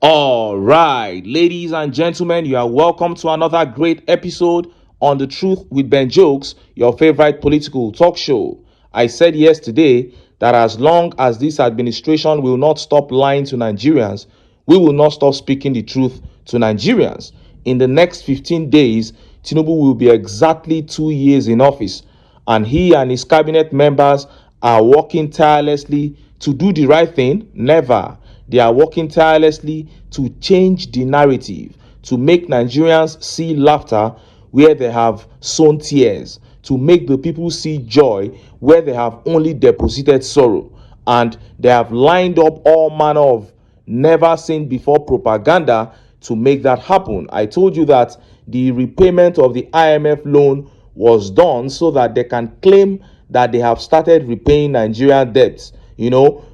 All right, ladies and gentlemen, you are welcome to another great episode on The Truth with Ben Jokes, your favorite political talk show. I said yesterday that as long as this administration will not stop lying to Nigerians, we will not stop speaking the truth to Nigerians. In the next 15 days, Tinubu will be exactly 2 years in office, and he and his cabinet members are working tirelessly to do the right thing? Never. They are working tirelessly to change the narrative, to make Nigerians see laughter where they have sown tears, to make the people see joy where they have only deposited sorrow. And they have lined up all manner of never seen before propaganda to make that happen. I told you that the repayment of the IMF loan was done so that they can claim that they have started repaying Nigerian debts,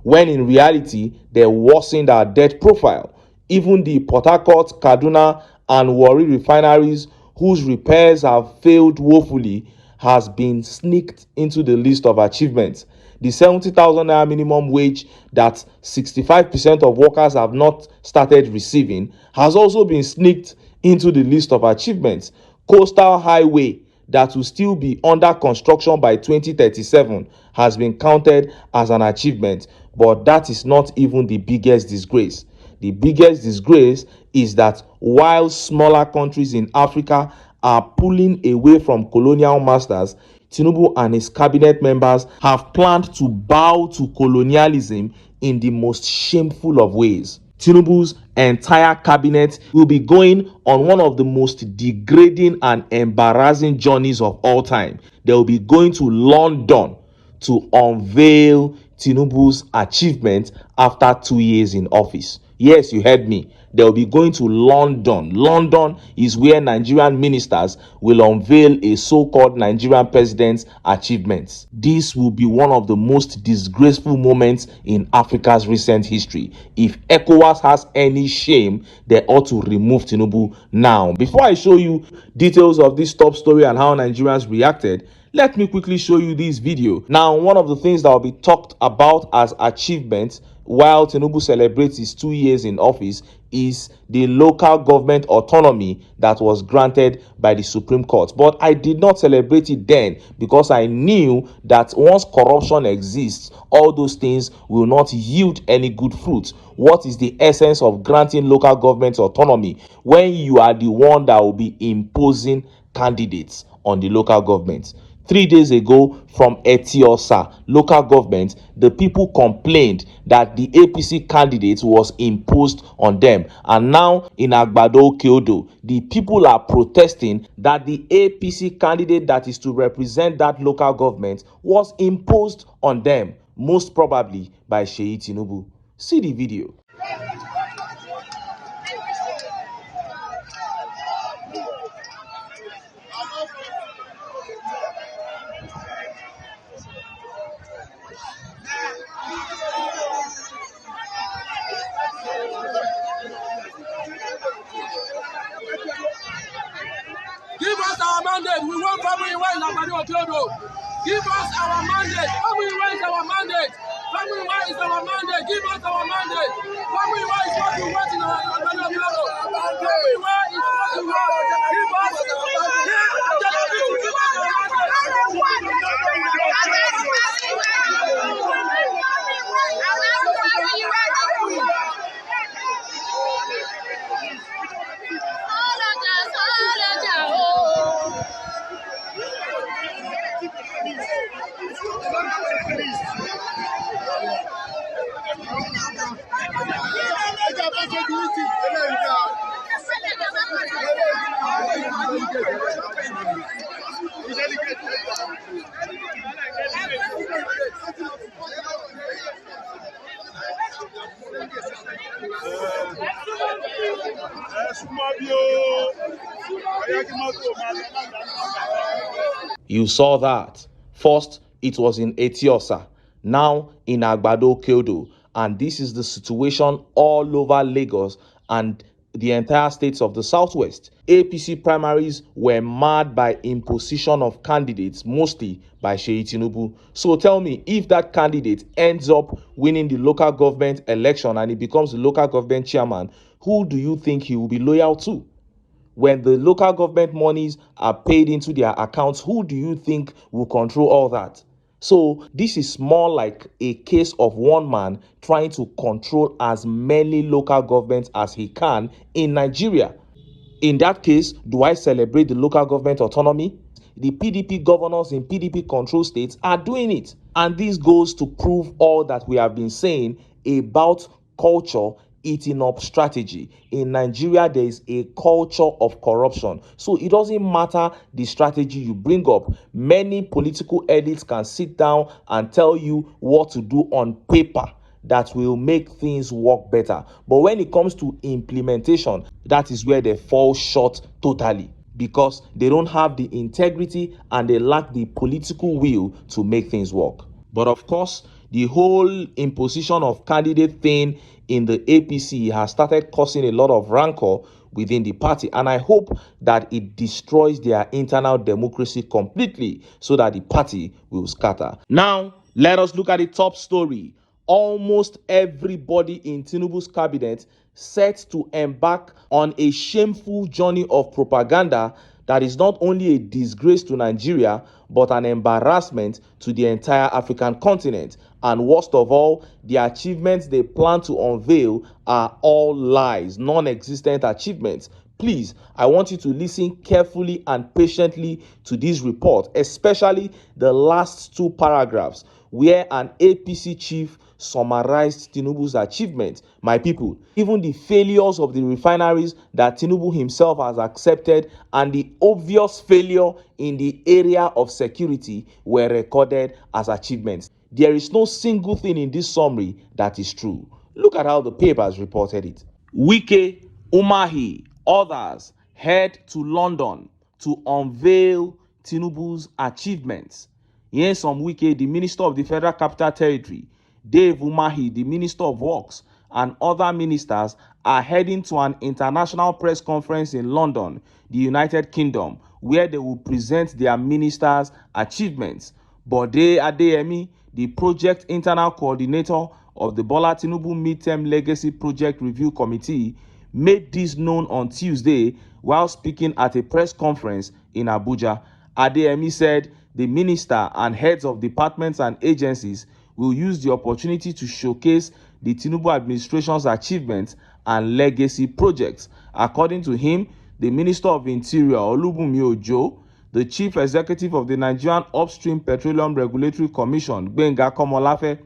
when in reality they worsened our debt profile. Even the Port Harcourt, Kaduna, and Warri refineries, whose repairs have failed woefully, has been sneaked into the list of achievements. The 70,000 naira minimum wage that 65% of workers have not started receiving has also been sneaked into the list of achievements. Coastal highway that will still be under construction by 2037 has been counted as an achievement, but that is not even the biggest disgrace. The biggest disgrace is that while smaller countries in Africa are pulling away from colonial masters, Tinubu and his cabinet members have planned to bow to colonialism in the most shameful of ways. Tinubu's entire cabinet will be going on one of the most degrading and embarrassing journeys of all time. They will be going to London to unveil Tinubu's achievement after 2 years in office. Yes, you heard me. They'll be going to London. London is where Nigerian ministers will unveil a so-called Nigerian president's achievements. This will be one of the most disgraceful moments in Africa's recent history. If ECOWAS has any shame, they ought to remove Tinubu now. Before I show you details of this top story and how Nigerians reacted, let me quickly show you this video. Now, one of the things that will be talked about as achievements while Tinubu celebrates his 2 years in office is the local government autonomy that was granted by the Supreme Court. But I did not celebrate it then because I knew that once corruption exists, all those things will not yield any good fruit. What is the essence of granting local government autonomy when you are the one that will be imposing candidates on the local government? 3 days ago, from Etiosa local government, the people complained that the APC candidate was imposed on them. And now in Agbado Kyodo, the people are protesting that the APC candidate that is to represent that local government was imposed on them, most probably by Sheyi Tinubu. See the video. Give us our mandate. We want family wise and Agbado Kyodo. Give us our mandate. Family wise is our mandate. Family wise is our mandate. Give us our mandate. Family wise is what we want in our Agbado Kyodo. Family wise is what we want. Give us our mandate. Give us our You saw that. First, it was in Etiosa, now in Agbado Kyodo. And this is the situation all over Lagos and the entire states of the southwest. APC primaries were marred by imposition of candidates, mostly by Sheyi Tinubu. So tell me, if that candidate ends up winning the local government election and he becomes the local government chairman, who do you think he will be loyal to? When the local government monies are paid into their accounts, who do you think will control all that? So this is more like a case of one man trying to control as many local governments as he can in Nigeria. In that case, do I celebrate the local government autonomy? The PDP governors in PDP control states are doing it. And this goes to prove all that we have been saying about culture eating up strategy. In Nigeria, there is a culture of corruption. So it doesn't matter the strategy you bring up. Many political elites can sit down and tell you what to do on paper that will make things work better. But when it comes to implementation, that is where they fall short totally, because they don't have the integrity and they lack the political will to make things work. But of course, the whole imposition of candidate thing in the APC has started causing a lot of rancor within the party, and I hope that it destroys their internal democracy completely so that the party will scatter. Now, let us look at the top story. Almost everybody in Tinubu's cabinet set to embark on a shameful journey of propaganda that is not only a disgrace to Nigeria, but an embarrassment to the entire African continent. And worst of all, the achievements they plan to unveil are all lies, non-existent achievements. Please, I want you to listen carefully and patiently to this report, especially the last two paragraphs, where an APC chief summarized Tinubu's achievements. My people, even the failures of the refineries that Tinubu himself has accepted and the obvious failure in the area of security were recorded as achievements. There is no single thing in this summary that is true. Look at how the papers reported it. Wike, Umahi, others head to London to unveil Tinubu's achievements. Nyesom Wike, the Minister of the Federal Capital Territory, Dave Umahi, the Minister of Works, and other ministers are heading to an international press conference in London, the United Kingdom, where they will present their ministers' achievements. Bode Adeyemi, the project internal coordinator of the Bola Tinubu Midterm Legacy Project Review Committee, made this known on Tuesday while speaking at a press conference in Abuja. Adeyemi said the minister and heads of departments and agencies will use the opportunity to showcase the Tinubu administration's achievements and legacy projects. According to him, the Minister of Interior, Olubunmi Ojo, the Chief Executive of the Nigerian Upstream Petroleum Regulatory Commission, Gbenga Komolafe,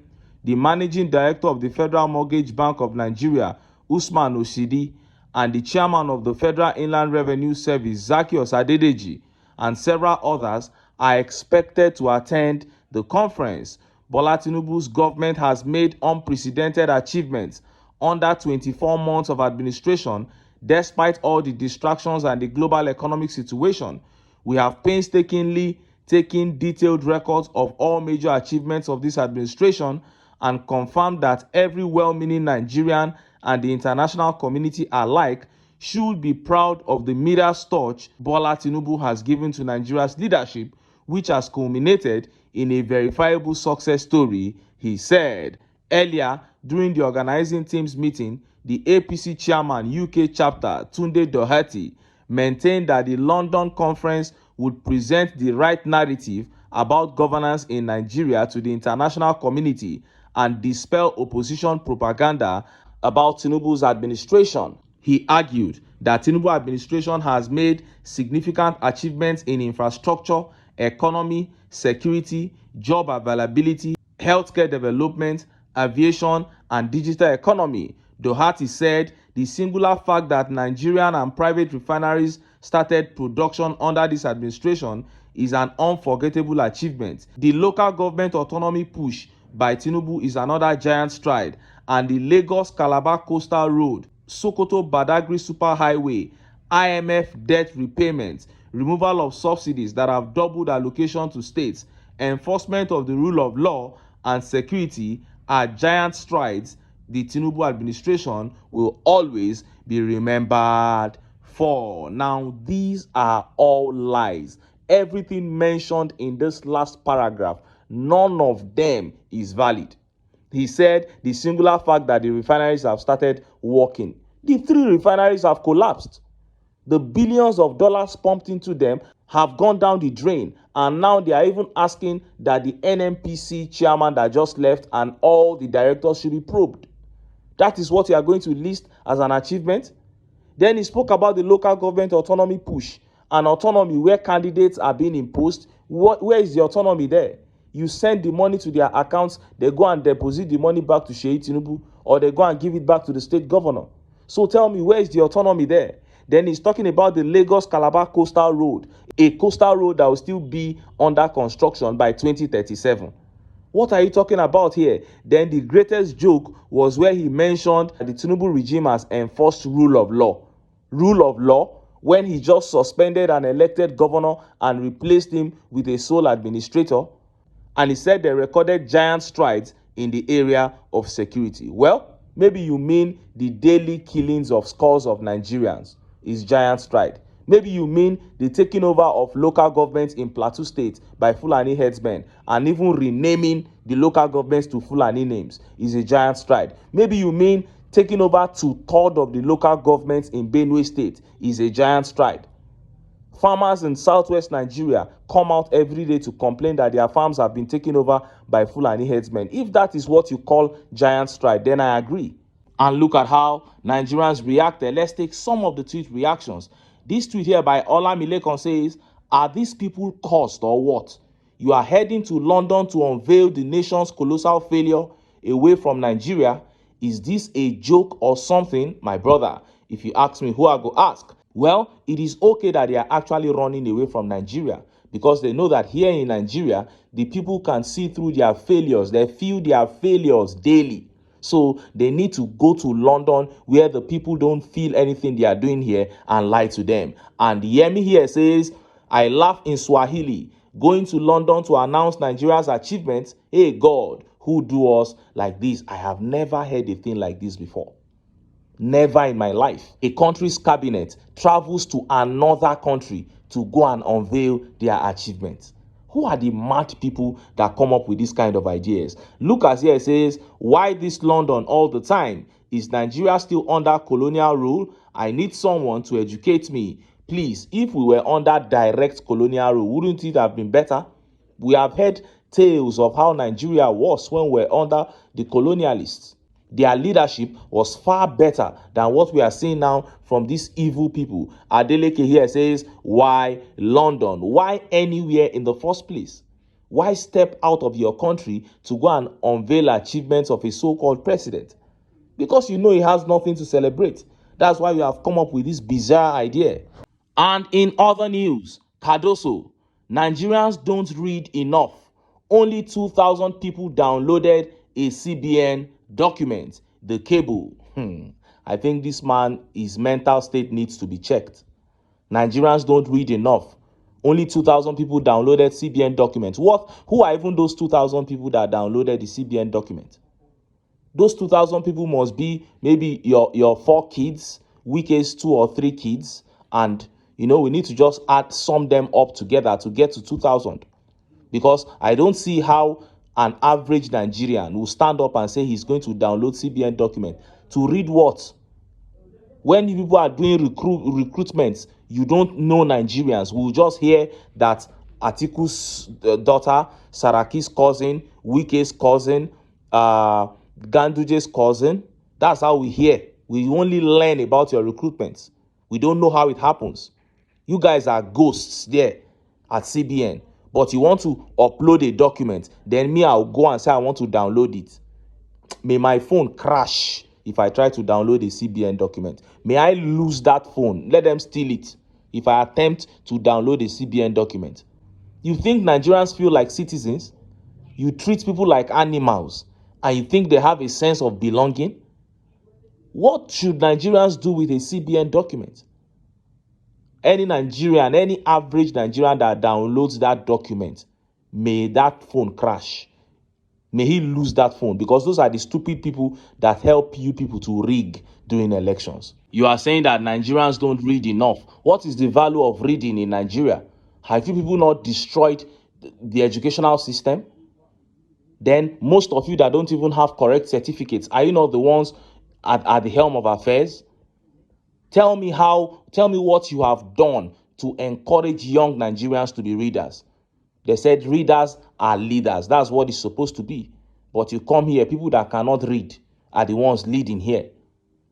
the Managing Director of the Federal Mortgage Bank of Nigeria, Usman Osidi, and the Chairman of the Federal Inland Revenue Service, Zaccheaus Adedeji, and several others are expected to attend the conference. Bola Tinubu's government has made unprecedented achievements under 24 months of administration, despite all the distractions and the global economic situation. We have painstakingly taken detailed records of all major achievements of this administration and confirmed that every well-meaning Nigerian and the international community alike should be proud of the Midas touch Bola Tinubu has given to Nigeria's leadership, which has culminated in a verifiable success story, he said. Earlier, during the organizing team's meeting, the APC chairman UK chapter, Tunde Doherty, maintained that the London conference would present the right narrative about governance in Nigeria to the international community and dispel opposition propaganda about Tinubu's administration. He argued that Tinubu administration has made significant achievements in infrastructure, economy, security, job availability, healthcare development, aviation, and digital economy. Doherty said the singular fact that Nigerian and private refineries started production under this administration is an unforgettable achievement. The local government autonomy push by Tinubu is another giant stride, and the Lagos-Calabar Coastal Road, Sokoto-Badagry Superhighway, IMF debt repayment, removal of subsidies that have doubled allocation to states, enforcement of the rule of law, and security are giant strides the Tinubu administration will always be remembered for. Now, these are all lies. Everything mentioned in this last paragraph, none of them is valid. He said the singular fact that the refineries have started working. The three refineries have collapsed. The billions of dollars pumped into them have gone down the drain, and now they are even asking that the NNPC chairman that just left and all the directors should be probed. That is what you are going to list as an achievement. Then he spoke about the local government autonomy push, an autonomy where candidates are being imposed. Where is the autonomy there? You send the money to their accounts, they go and deposit the money back to Sheikh Tinubu, or they go and give it back to the state governor. So tell me, where is the autonomy there? Then he's talking about the Lagos-Calabar coastal road, a coastal road that will still be under construction by 2037. What are you talking about here? Then the greatest joke was where he mentioned the Tinubu regime has enforced rule of law. Rule of law when he just suspended an elected governor and replaced him with a sole administrator. And he said they recorded giant strides in the area of security. Well, maybe you mean the daily killings of scores of Nigerians is giant stride. Maybe you mean the taking over of local governments in Plateau State by Fulani headsmen and even renaming the local governments to Fulani names is a giant stride. Maybe you mean taking over 2/3 of the local governments in Benue State is a giant stride. Farmers in southwest Nigeria come out every day to complain that their farms have been taken over by Fulani headsmen. If that is what you call giant stride, then I agree. And look at how Nigerians reacted. Let's take some of the tweet reactions. This tweet here by Olamilekon says, are these people cursed or what? You are heading to London to unveil the nation's colossal failure away from Nigeria. Is this a joke or something? My brother, if you ask me, who I go ask? Well, it is okay that they are actually running away from Nigeria because they know that here in Nigeria, the people can see through their failures. They feel their failures daily. So they need to go to London where the people don't feel anything they are doing here and lie to them. And Yemi here says, I laugh in Swahili. Going to London to announce Nigeria's achievements. Hey God, who do us like this? I have never heard a thing like this before. Never in my life. A country's cabinet travels to another country to go and unveil their achievements. Who are the mad people that come up with this kind of ideas? Lucas here says, why this London all the time? Is Nigeria still under colonial rule? I need someone to educate me. Please, if we were under direct colonial rule, wouldn't it have been better? We have heard tales of how Nigeria was when we were under the colonialists. Their leadership was far better than what we are seeing now from these evil people. Adeleke here says, why London? Why anywhere in the first place? Why step out of your country to go and unveil achievements of a so-called president? Because you know he has nothing to celebrate. That's why you have come up with this bizarre idea. And in other news, Cardoso, Nigerians don't read enough. Only 2,000 people downloaded a CBN document, the cable. I think this man, his mental state needs to be checked. Nigerians don't read enough. Only 2,000 people downloaded CBN documents. Who are even those 2,000 people that downloaded the CBN document? Those 2,000 people must be maybe your 4 kids, Wike's 2 or 3 kids, and we need to just sum them up together to get to 2,000. Because I don't see how an average Nigerian will stand up and say he's going to download CBN document to read what? When people are doing recruitments, you don't know Nigerians. We'll just hear that Atiku's daughter, Saraki's cousin, Wike's cousin, Ganduje's cousin. That's how we hear. We only learn about your recruitments. We don't know how it happens. You guys are ghosts there at CBN. But you want to upload a document, then me, I'll go and say I want to download it. May my phone crash if I try to download a CBN document. May I lose that phone. Let them steal it if I attempt to download a CBN document. You think Nigerians feel like citizens? You treat people like animals, and you think they have a sense of belonging? What should Nigerians do with a CBN document? Any Nigerian, any average Nigerian that downloads that document, may that phone crash. May he lose that phone, because those are the stupid people that help you people to rig during elections. You are saying that Nigerians don't read enough. What is the value of reading in Nigeria? Have you people not destroyed the educational system? Then most of you that don't even have correct certificates, are you not the ones at the helm of affairs? Tell me what you have done to encourage young Nigerians to be readers. They said readers are leaders. That's what it's supposed to be. But you come here, people that cannot read are the ones leading here.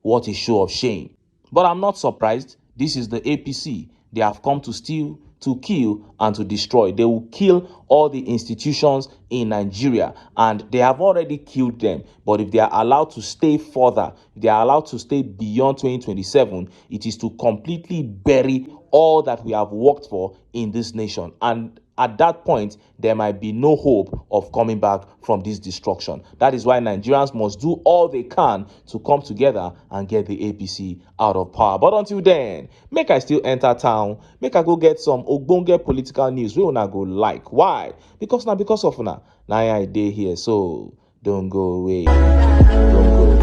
What a show of shame. But I'm not surprised. This is the APC. They have come to steal, to kill, and to destroy. They will kill all the institutions in Nigeria, and they have already killed them. But if they are allowed to stay further, if they are allowed to stay beyond 2027, it is to completely bury all that we have worked for in this nation. And at that point, there might be no hope of coming back from this destruction. That is why Nigerians must do all they can to come together and get the APC out of power. But until then, make I still enter town, make I go get some ogbonge political news wey una go like. Why? Because of una, na I dey here, so don't go away. Don't go away.